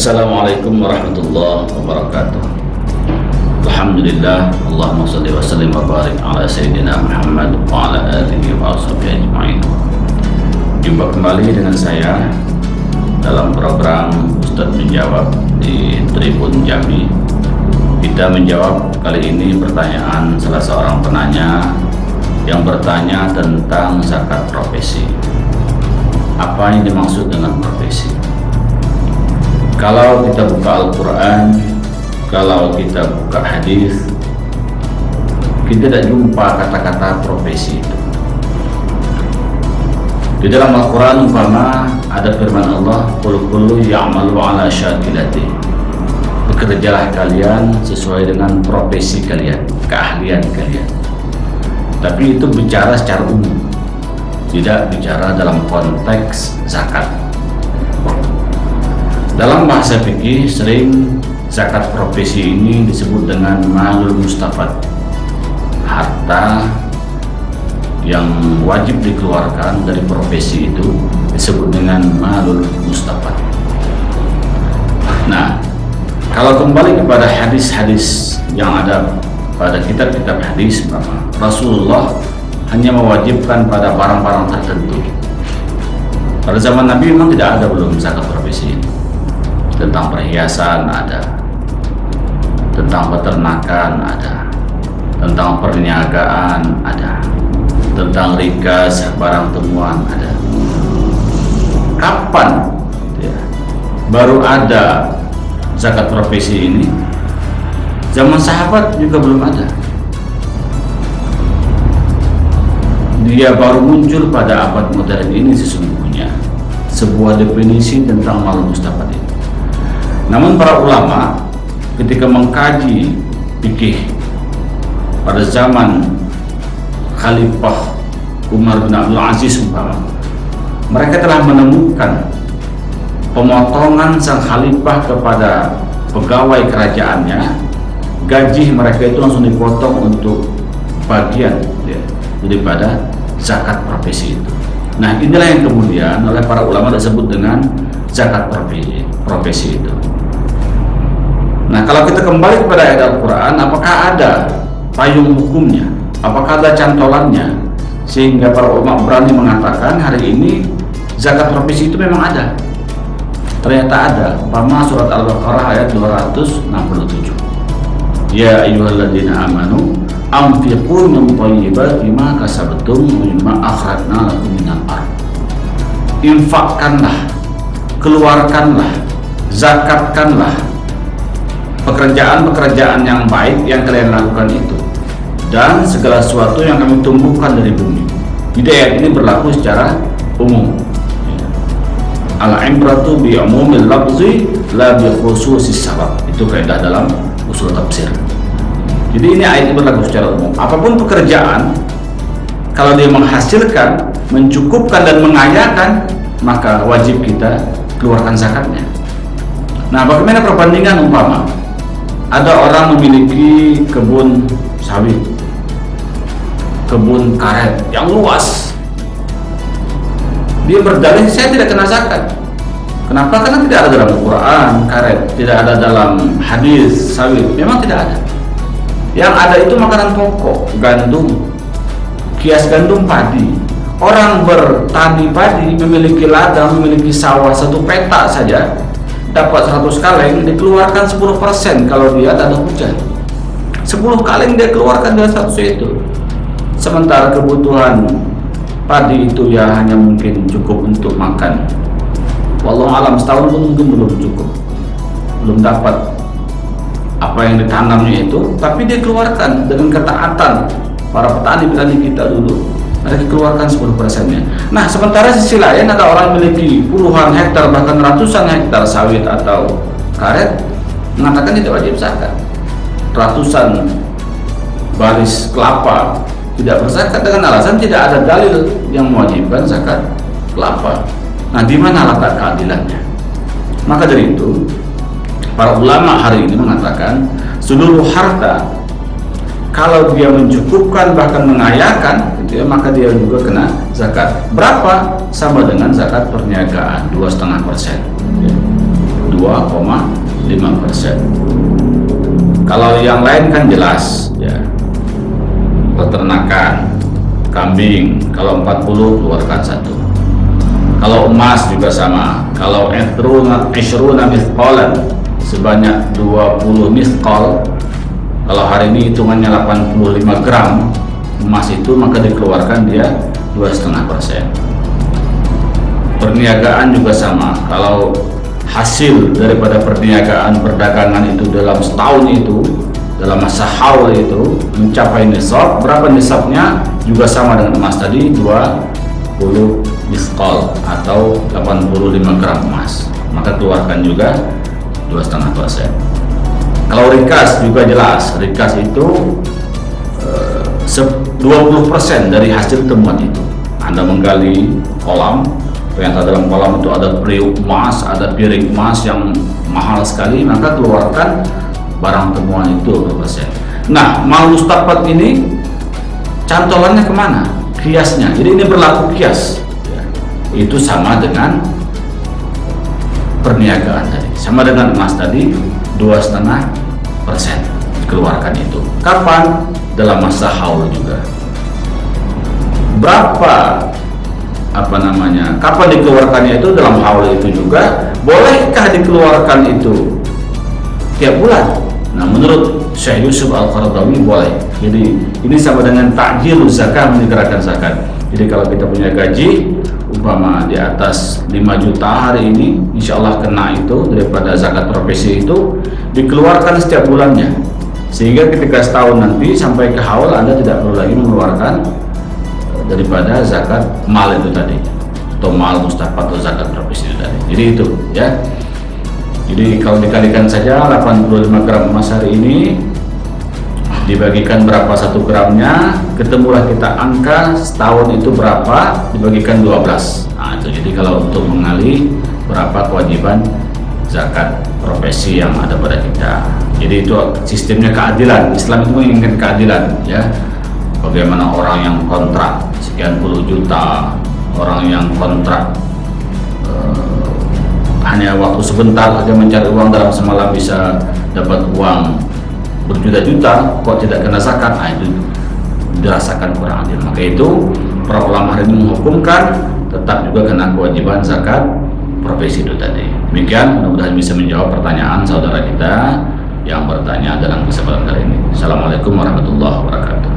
Assalamualaikum warahmatullahi wabarakatuh. Alhamdulillah, Allahumma shalli wa sallim wa barik ala sayyidina Muhammad wa ala alihi wa sahbihi ajma'in. Jumpa kembali dengan saya dalam program Ustadz Menjawab di Tribun Jambi. Kita menjawab kali ini pertanyaan salah seorang penanya yang bertanya tentang zakat profesi. Apa yang dimaksud dengan profesi? Kalau kita buka Al-Quran, kalau kita buka hadis, kita tidak jumpa kata-kata profesi itu. Di dalam Al-Quran umpama ada firman Allah, "Qul kullu ya'malu 'ala syakilati." Bekerjalah kalian sesuai dengan profesi kalian, keahlian kalian. Tapi itu bicara secara umum, tidak bicara dalam konteks zakat. Dalam bahasa fikih sering zakat profesi ini disebut dengan malul mustafad, harta yang wajib dikeluarkan dari profesi itu disebut dengan malul mustafad. Nah, kalau kembali kepada hadis-hadis yang ada pada kitab-kitab hadis, Rasulullah hanya mewajibkan pada barang-barang tertentu. Pada zaman Nabi memang tidak ada belum zakat profesi ini. Tentang perhiasan ada, tentang peternakan ada, tentang perniagaan ada, tentang rikas barang temuan ada. Kapan baru ada zakat profesi ini? Zaman sahabat juga belum ada. Dia baru muncul pada abad modern ini sesungguhnya sebuah definisi tentang mal mustafad ini. Namun para ulama ketika mengkaji fikih pada zaman Khalifah Umar bin Abdul Aziz umpama, mereka telah menemukan pemotongan sang khalifah kepada pegawai kerajaannya, gaji mereka itu langsung dipotong untuk bagian daripada zakat profesi itu. Nah, inilah yang kemudian oleh para ulama disebut dengan zakat profesi itu. Nah, kalau kita kembali kepada ayat Al-Quran, apakah ada payung hukumnya? Apakah ada cantolannya? Sehingga para ulama berani mengatakan hari ini zakat profesi itu memang ada. Ternyata ada. Umpama surat Al-Baqarah ayat 267. Ya ayyuhalladzina amanu anfiqu min thayyibati ma kasabtum mimma akhrajna lakum minal ardh. Infakkanlah, keluarkanlah, zakatkanlah pekerjaan-pekerjaan yang baik yang kalian lakukan itu dan segala sesuatu yang kami tumbuhkan dari bumi. Jadi ayat ini berlaku secara umum. Al-ibratu bi umumil lafzi la bi khususis sabab. Itu kaidah dalam usul tafsir. Jadi ini ayat ini berlaku secara umum. Apapun pekerjaan, kalau dia menghasilkan, mencukupkan dan mengayakan, maka wajib kita keluarkan zakatnya. Nah, bagaimana perbandingan umpama ada orang memiliki kebun sawit, kebun karet yang luas, dia berdalih saya tidak kena zakat. Kenapa? Karena tidak ada dalam Al-Quran karet, tidak ada dalam hadis sawit, memang tidak ada. Yang ada itu makanan pokok, gandum, kias gandum, padi. Orang bertani padi, memiliki ladang, memiliki sawah satu peta saja, dapat 100 kaleng, dikeluarkan 10% kalau dia tak ada hujan. 10 kaleng dia keluarkan dari 100 itu. Sementara kebutuhan padi itu ya hanya mungkin cukup untuk makan. Wallahu alam, setahun pun mungkin belum cukup, belum dapat apa yang ditanamnya itu, tapi dia keluarkan dengan ketaatan para petani-petani kita dulu. Mereka keluarkan 10%-nya. Nah, sementara sisi lain ada orang memiliki puluhan hektar bahkan ratusan hektar sawit atau karet, mengatakan tidak wajib zakat. Ratusan baris kelapa tidak berzakat dengan alasan tidak ada dalil yang mewajibkan zakat kelapa. Nah, di mana letak keadilannya? Maka dari itu, para ulama hari ini mengatakan seluruh harta kalau dia mencukupkan bahkan mengayakan, gitu ya, maka dia juga kena zakat. Berapa? Sama dengan zakat perniagaan, 2,5%. 2,5%. Kalau yang lain kan jelas ya, peternakan kambing kalau 40 keluarkan 1. Kalau emas juga sama, kalau ishruna mithqalan sebanyak 20 mithqal, kalau hari ini hitungannya 85 gram emas itu, maka dikeluarkan dia 2,5%. Perniagaan juga sama, kalau hasil daripada perniagaan perdagangan itu dalam setahun itu, dalam masa haul itu mencapai nisab, berapa nisabnya juga sama dengan emas tadi, 20 mithqal atau 85 gram emas, maka keluarkan juga 2,5%. Kalau rikas juga jelas, rikas itu 20% dari hasil temuan itu. Anda menggali kolam, ternyata dalam kolam itu ada periuk emas, ada piring emas yang mahal sekali, maka keluarkan barang temuan itu 20%. Nah, mal mustaqbal ini cantolannya kemana? Kiasnya. Jadi ini berlaku kias ya. Itu sama dengan perniagaan tadi, sama dengan emas tadi, 2,5% dikeluarkan itu. Kapan? Dalam masa haul juga. Berapa kapan dikeluarkannya itu dalam haul itu juga. Bolehkah dikeluarkan itu tiap bulan? Nah, menurut Syekh Yusuf Al-Qaradawi boleh. Jadi ini sama dengan ta'jil zakat, menyegerakan zakat. Jadi kalau kita punya gaji umpama di atas 5 juta hari ini, insya Allah kena itu daripada zakat profesi itu, dikeluarkan setiap bulannya, sehingga ketika setahun nanti sampai ke haul Anda tidak perlu lagi mengeluarkan daripada zakat mal itu tadi, atau mal mustaqbal atau zakat profesi itu tadi. Jadi itu ya. Jadi kalau dikalikan saja 85 gram emas hari ini dibagikan berapa 1 gramnya, ketemulah kita angka setahun itu berapa dibagikan 12. Nah itu, jadi kalau untuk mengali berapa kewajiban zakat profesi yang ada pada kita. Jadi itu sistemnya keadilan. Islam itu menginginkan keadilan ya. Bagaimana orang yang kontrak sekian puluh juta, orang yang kontrak hanya waktu sebentar saja mencari uang, dalam semalam bisa dapat uang berjuta-juta, kok tidak kena zakat? Nah itu dirasakan kurang adil. Maka itu para ulama hari ini menghukumkan tetap juga kena kewajiban zakat profesi itu tadi. Demikian, mudah-mudahan bisa menjawab pertanyaan saudara kita yang bertanya dalam kesempatan kali ini. Assalamualaikum warahmatullahi wabarakatuh.